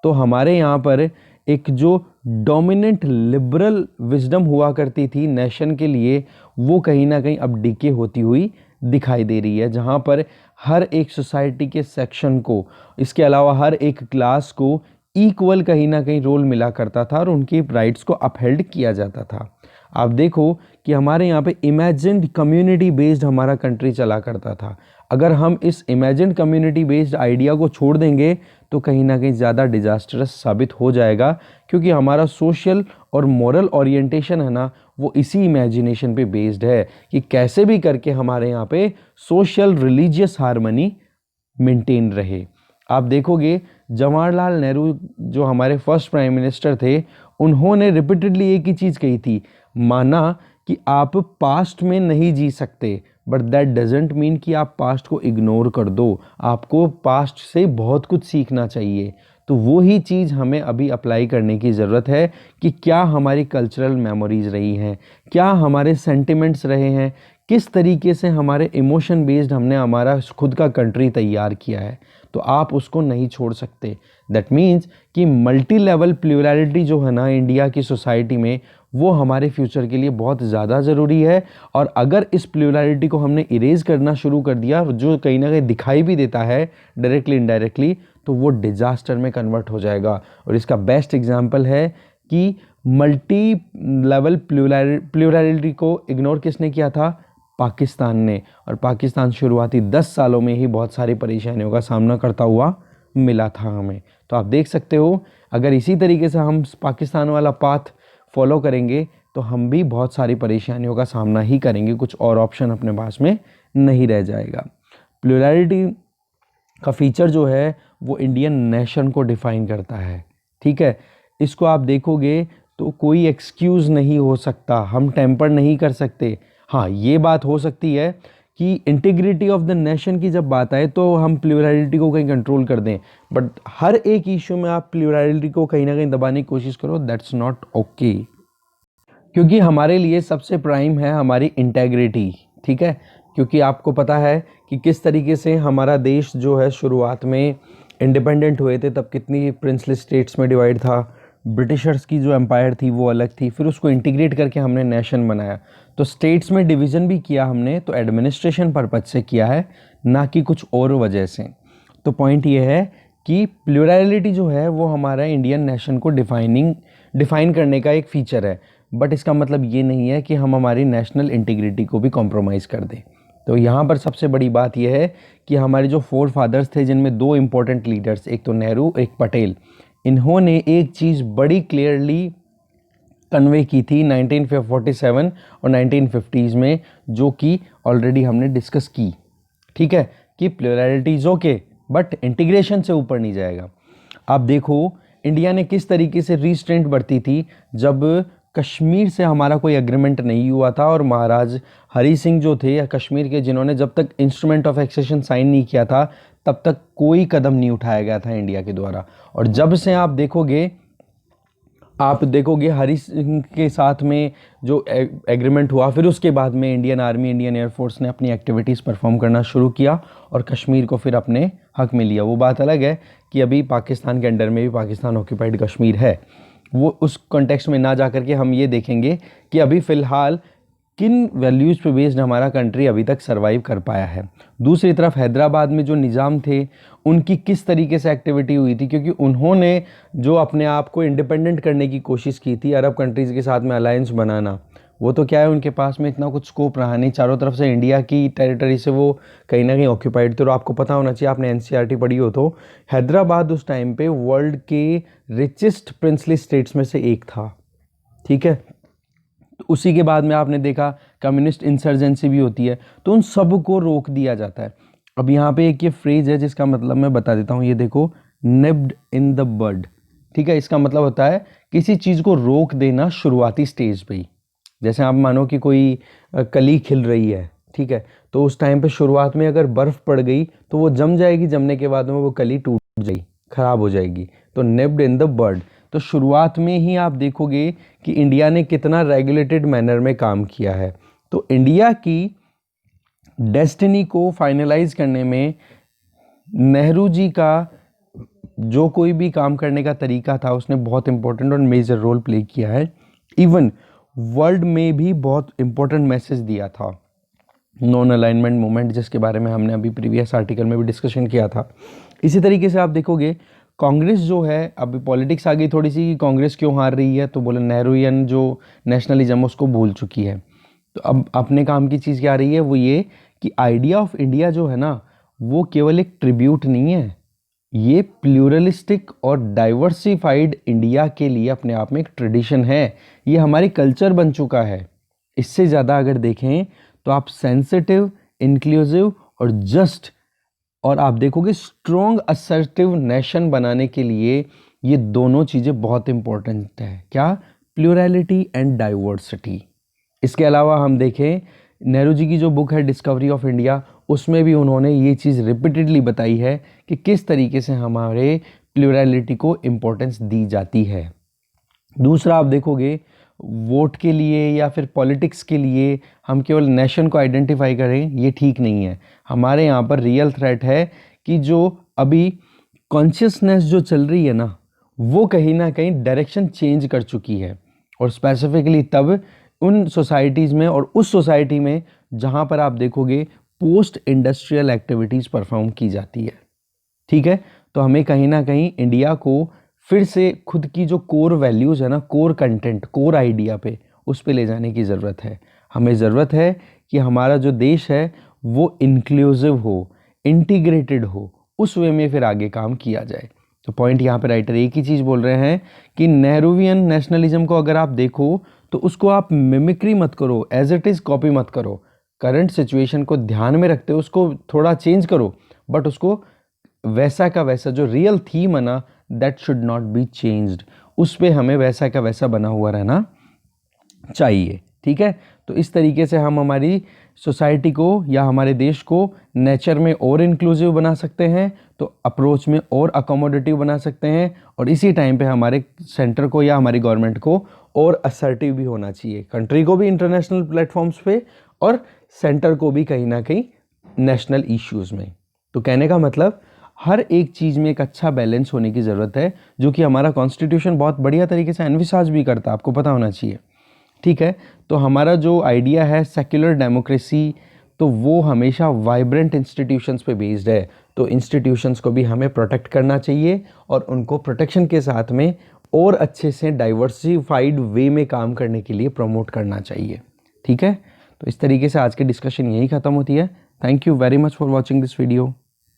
तो हमारे यहाँ पर एक जो डोमिनेंट लिबरल विजडम हुआ करती थी नेशन के लिए, वो कहीं ना कहीं अब डिके होती हुई दिखाई दे रही है, जहाँ पर हर एक सोसाइटी के सेक्शन को, इसके अलावा हर एक क्लास को इक्वल कहीं ना कहीं रोल मिला करता था और उनकी राइट्स को अपहेल्ड किया जाता था। आप देखो कि हमारे यहाँ पे इमेजिन्ड कम्युनिटी बेस्ड हमारा कंट्री चला करता था। अगर हम इस इमेजिन्ड कम्युनिटी बेस्ड आइडिया को छोड़ देंगे तो कहीं ना कहीं ज़्यादा डिजास्टरस साबित हो जाएगा, क्योंकि हमारा सोशल और मॉरल ओरिएंटेशन है ना, वो इसी इमेजिनेशन पे बेस्ड है कि कैसे भी करके हमारे यहाँ पे सोशल रिलीजियस हार्मनी मेंटेन रहे। आप देखोगे जवाहरलाल नेहरू जो हमारे फर्स्ट प्राइम मिनिस्टर थे, उन्होंने रिपीटेडली एक ही चीज़ कही थी, माना कि आप पास्ट में नहीं जी सकते, बट दैट डजेंट मीन कि आप पास्ट को इग्नोर कर दो, आपको पास्ट से बहुत कुछ सीखना चाहिए। तो वो ही चीज़ हमें अभी अप्लाई करने की ज़रूरत है कि क्या हमारी कल्चरल मेमोरीज़ रही हैं, क्या हमारे सेंटिमेंट्स रहे हैं, किस तरीके से हमारे इमोशन बेस्ड हमने हमारा खुद का कंट्री तैयार किया है, तो आप उसको नहीं छोड़ सकते। दैट मीन्स कि मल्टी लेवल प्लूरैलिटी जो है ना इंडिया की सोसाइटी में, वो हमारे फ्यूचर के लिए बहुत ज़्यादा ज़रूरी है। और अगर इस प्लूरैलिटी को हमने इरेज करना शुरू कर दिया, जो कहीं ना कहीं दिखाई भी देता है डायरेक्टली इनडायरेक्टली, तो वो डिज़ास्टर में कन्वर्ट हो जाएगा। और इसका बेस्ट एग्जाम्पल है कि मल्टी लेवल प्लूरैलिटी को इग्नोर किसने किया था? पाकिस्तान ने। और पाकिस्तान शुरुआती 10 सालों में ही बहुत सारी परेशानियों का सामना करता हुआ मिला था हमें। तो आप देख सकते हो, अगर इसी तरीके से हम पाकिस्तान वाला पाथ फॉलो करेंगे तो हम भी बहुत सारी परेशानियों का सामना ही करेंगे, कुछ और ऑप्शन अपने पास में नहीं रह जाएगा। प्लूरैलिटी का फीचर जो है वो इंडियन नेशन को डिफाइन करता है, ठीक है। इसको आप देखोगे तो कोई एक्सक्यूज़ नहीं हो सकता, हम टेम्पर नहीं कर सकते। हाँ, ये बात हो सकती है कि इंटीग्रिटी ऑफ द नेशन की जब बात आए तो हम प्लूरैलिटी को कहीं कंट्रोल कर दें, बट हर एक इशू में आप प्लूरैलिटी को कहीं ना कहीं दबाने की कोशिश करो, दैट्स नॉट ओके। क्योंकि हमारे लिए सबसे प्राइम है हमारी इंटेग्रिटी, ठीक है। क्योंकि आपको पता है कि किस तरीके से हमारा देश जो है शुरुआत में इंडिपेंडेंट हुए थे, तब कितनी प्रिंसली स्टेट्स में डिवाइड था। ब्रिटिशर्स की जो एम्पायर थी वो अलग थी, फिर उसको इंटीग्रेट करके हमने नेशन बनाया। तो स्टेट्स में डिवीज़न भी किया हमने, तो एडमिनिस्ट्रेशन पर्पज से किया है, ना कि कुछ और वजह से। तो पॉइंट ये है कि प्लूरैलिटी जो है वो हमारा इंडियन नेशन को डिफाइन करने का एक फीचर है, बट इसका मतलब ये नहीं है कि हम हमारी नेशनल इंटीग्रिटी को भी कॉम्प्रोमाइज़ कर दें। तो यहाँ पर सबसे बड़ी बात यह है कि हमारे जो फोर फादर्स थे, जिनमें दो इम्पोर्टेंट लीडर्स, एक तो नेहरू एक पटेल, इन्होंने एक चीज़ बड़ी क्लियरली कन्वे की थी 1947 और 1950s में, जो कि ऑलरेडी हमने डिस्कस की, ठीक है, कि plurality is okay but integration से ऊपर नहीं जाएगा। आप देखो इंडिया ने किस तरीके से रिस्ट्रेंट बरती थी जब कश्मीर से हमारा कोई एग्रीमेंट नहीं हुआ था, और महाराज हरी सिंह जो थे या कश्मीर के, जिन्होंने जब तक इंस्ट्रूमेंट ऑफ एक्सेशन साइन नहीं किया था तब तक कोई कदम नहीं उठाया गया था इंडिया के द्वारा। और जब से आप देखोगे हरी सिंह के साथ में जो एग्रीमेंट हुआ, फिर उसके बाद में इंडियन आर्मी, इंडियन एयरफोर्स ने अपनी एक्टिविटीज़ परफॉर्म करना शुरू किया और कश्मीर को फिर अपने हक में लिया। वो बात अलग है कि अभी पाकिस्तान के अंडर में भी पाकिस्तान ऑक्यूपाइड कश्मीर है, वो उस कॉन्टेक्स्ट में ना जा करके हम ये देखेंगे कि अभी फ़िलहाल किन वैल्यूज़ पे बेस्ड हमारा कंट्री अभी तक सरवाइव कर पाया है। दूसरी तरफ हैदराबाद में जो निज़ाम थे, उनकी किस तरीके से एक्टिविटी हुई थी, क्योंकि उन्होंने जो अपने आप को इंडिपेंडेंट करने की कोशिश की थी, अरब कंट्रीज़ के साथ में अलायंस बनाना, वो तो क्या है, उनके पास में इतना कुछ स्कोप रहा नहीं। चारों तरफ से इंडिया की टेरिटरी से वो कहीं ना कहीं ऑक्यूपाइड थे। और आपको पता होना चाहिए, आपने एनसीईआरटी पढ़ी हो तो, हैदराबाद उस टाइम पे वर्ल्ड के रिचेस्ट प्रिंसली स्टेट्स में से एक था, ठीक है। तो उसी के बाद में आपने देखा कम्युनिस्ट इंसर्जेंसी भी होती है, तो उन सब को रोक दिया जाता है। अब यहाँ पे एक ये फ्रेज है जिसका मतलब मैं बता देता हूँ, ये देखो, निब्ड इन द बड, ठीक है। इसका मतलब होता है किसी चीज़ को रोक देना शुरुआती स्टेज पे ही। जैसे आप मानो कि कोई कली खिल रही है, ठीक है, तो उस टाइम पे शुरुआत में अगर बर्फ़ पड़ गई तो वो जम जाएगी, जमने के बाद में वो कली टूट जाएगी, ख़राब हो जाएगी। तो निब्ड इन द बड, तो शुरुआत में ही आप देखोगे कि इंडिया ने कितना रेगुलेटेड मैनर में काम किया है। तो इंडिया की डेस्टिनी को फाइनलाइज करने में नेहरू जी का जो कोई भी काम करने का तरीका था, उसने बहुत इंपॉर्टेंट और मेजर रोल प्ले किया है। इवन वर्ल्ड में भी बहुत इंपॉर्टेंट मैसेज दिया था, नॉन अलाइनमेंट मूवमेंट, जिसके बारे में हमने अभी प्रीवियस आर्टिकल में भी डिस्कशन किया था। इसी तरीके से आप देखोगे कांग्रेस जो है, अभी पॉलिटिक्स आ गई थोड़ी सी कि कांग्रेस क्यों हार रही है, तो बोले नेहरूयन जो नेशनलिज्म उसको भूल चुकी है। तो अब अपने काम की चीज़ क्या आ रही है, वो ये कि आइडिया ऑफ इंडिया जो है ना, वो केवल एक ट्रिब्यूट नहीं है, ये प्लूरलिस्टिक और डाइवर्सिफाइड इंडिया के लिए अपने आप में एक ट्रेडिशन है, ये हमारी कल्चर बन चुका है। इससे ज़्यादा अगर देखें तो आप सेंसिटिव, इंक्लूसिव और जस्ट, और आप देखोगे स्ट्रॉन्ग असर्टिव नेशन बनाने के लिए ये दोनों चीज़ें बहुत इंपॉर्टेंट है। क्या? Plurality and diversity. इसके अलावा हम देखें नेहरू जी की जो बुक है डिस्कवरी ऑफ इंडिया, उसमें भी उन्होंने ये चीज़ रिपीटेडली बताई है कि किस तरीके से हमारे प्लूरैलिटी को इम्पोर्टेंस दी जाती है। दूसरा आप देखोगे वोट के लिए या फिर पॉलिटिक्स के लिए हम केवल नेशन को आइडेंटिफाई करें, ये ठीक नहीं है। हमारे यहाँ पर रियल थ्रेट है कि जो अभी कॉन्शियसनेस जो चल रही है ना, वो कहीं ना कहीं डायरेक्शन चेंज कर चुकी है, और स्पेसिफिकली तब उन सोसाइटीज़ में और उस सोसाइटी में जहाँ पर आप देखोगे पोस्ट इंडस्ट्रियल एक्टिविटीज़ परफॉर्म की जाती है। ठीक है, तो हमें कहीं ना कहीं इंडिया को फिर से खुद की जो कोर वैल्यूज़ है ना, कोर कंटेंट, कोर आइडिया पे, उस पे ले जाने की ज़रूरत है। हमें ज़रूरत है कि हमारा जो देश है वो इंक्लूसिव हो, इंटीग्रेटेड हो, उस वे में फिर आगे काम किया जाए। तो पॉइंट यहाँ पे राइटर एक ही चीज़ बोल रहे हैं कि नेहरूवियन नेशनलिज्म को अगर आप देखो तो उसको आप मिमिक्री मत करो, एज इट इज़ कॉपी मत करो, करंट सिचुएशन को ध्यान में रखते हो उसको थोड़ा चेंज करो, बट उसको वैसा का वैसा जो रियल थीम है ना, that should not be changed, उस पे हमें वैसा का वैसा बना हुआ रहना चाहिए। ठीक है, तो इस तरीके से हम हमारी सोसाइटी को या हमारे देश को नेचर में और इंक्लूसिव बना सकते हैं, तो अप्रोच में और अकोमोडेटिव बना सकते हैं, और इसी टाइम पे हमारे सेंटर को या हमारी गवर्नमेंट को और असर्टिव भी होना चाहिए, कंट्री को भी इंटरनेशनल प्लेटफॉर्म्स पे और सेंटर को भी कहीं ना कहीं नेशनल इश्यूज़ में। तो कहने का मतलब हर एक चीज़ में एक अच्छा बैलेंस होने की ज़रूरत है, जो कि हमारा कॉन्स्टिट्यूशन बहुत बढ़िया तरीके से एनविसाज भी करता है, आपको पता होना चाहिए। ठीक है, तो हमारा जो आइडिया है सेक्युलर डेमोक्रेसी, तो वो हमेशा वाइब्रेंट इंस्टीट्यूशंस पे बेस्ड है, तो इंस्टीट्यूशंस को भी हमें प्रोटेक्ट करना चाहिए और उनको प्रोटेक्शन के साथ में और अच्छे से डाइवर्सिफाइड वे में काम करने के लिए प्रमोट करना चाहिए। ठीक है, तो इस तरीके से आज की डिस्कशन यही ख़त्म होती है। Thank you very much for watching this video.